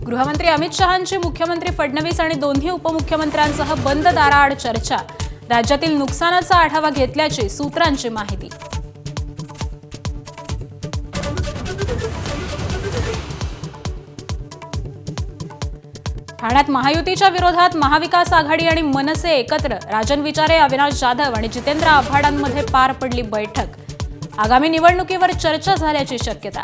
गृहमंत्री अमित शहांची मुख्यमंत्री फडणवीस आणि दोन्ही उपमुख्यमंत्र्यांसह बंद दाराआड चर्चा। राज्यातील नुकसानाचा आढावा घेतल्याची सूत्रांची माहिती। ठाण्यात महायुतीच्या विरोधात महाविकास आघाडी आणि मनसे एकत्र। राजन विचारे, अविनाश जाधव आणि जितेंद्र आव्हाडांमध्ये पार पडली बैठक। आगामी निवडणुकीवर चर्चा झाल्याची शक्यता।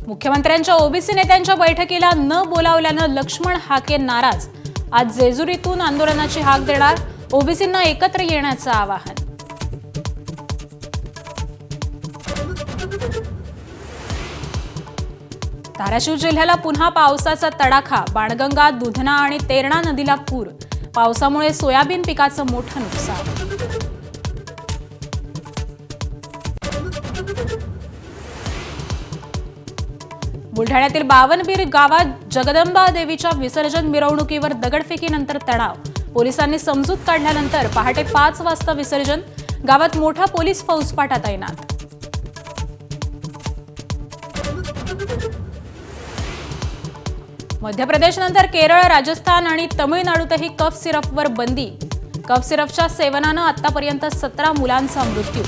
मुख्यमंत्र्यांच्या ओबीसी नेत्यांच्या बैठकीला न बोलावल्यानं लक्ष्मण हाके नाराज। आज जेजुरीतून आंदोलनाची हाक देणार। ओबीसींना एकत्र येण्याचं आवाहन। धाराशिव जिल्ह्याला पुन्हा पावसाचा तडाखा। बाणगंगा, दुधना आणि तेरणा नदीला पूर। पावसामुळे सोयाबीन पिकाचं मोठं नुकसान। बुलढाण्यातील बावनबीर गावात जगदंबा देवीच्या विसर्जन मिरवणुकीवर दगडफेकीनंतर तणाव। पोलिसांनी समजूत काढल्यानंतर पहाटे 5 वाजता विसर्जन। गावात मोठा पोलीस फौजफाटा तैनात। मध्य प्रदेशनंतर केरळ, राजस्थान आणि तमिळनाडूतही कफ सिरपवर बंदी। कफ सिरपच्या सेवनानं आतापर्यंत 17 मुलांचा मृत्यू।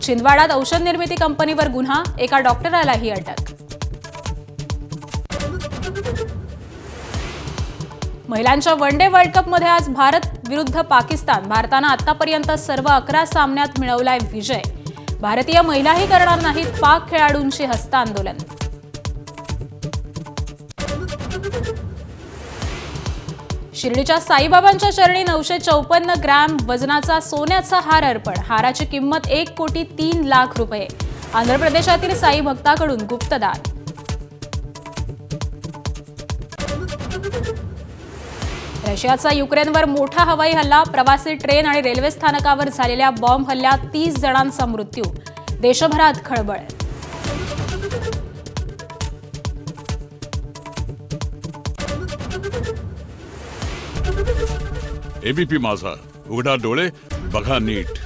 छिंदवाडात औषध निर्मिती कंपनीवर गुन्हा। एका डॉक्टरालाही अटक। महिलांच्या वन डे वर्ल्ड कपमध्ये आज भारत विरुद्ध पाकिस्तान। भारतानं आतापर्यंत सर्व 11 सामन्यात मिळवलाय विजय। भारतीय महिलाही करणार नाहीत पाक खेळाडूंची हस्तांदोलन। शिर्डीच्या साईबाबांच्या चरणी 954 ग्रॅम वजनाचा सोन्याचा हार अर्पण। हाराची किंमत 1,03,00,000 रुपये। आंध्र प्रदेशातील साई भक्ताकडून गुप्तदान। रशियाचा युक्रेनवर मोठा हवाई हल्ला। प्रवासी ट्रेन आणि रेल्वे स्थानकावर झालेल्या बॉम्ब हल्ल्यात 30 जणांचा मृत्यू। देशभरात खळबळ। एबीपी माझा, उघडा डोळे बघा नीट।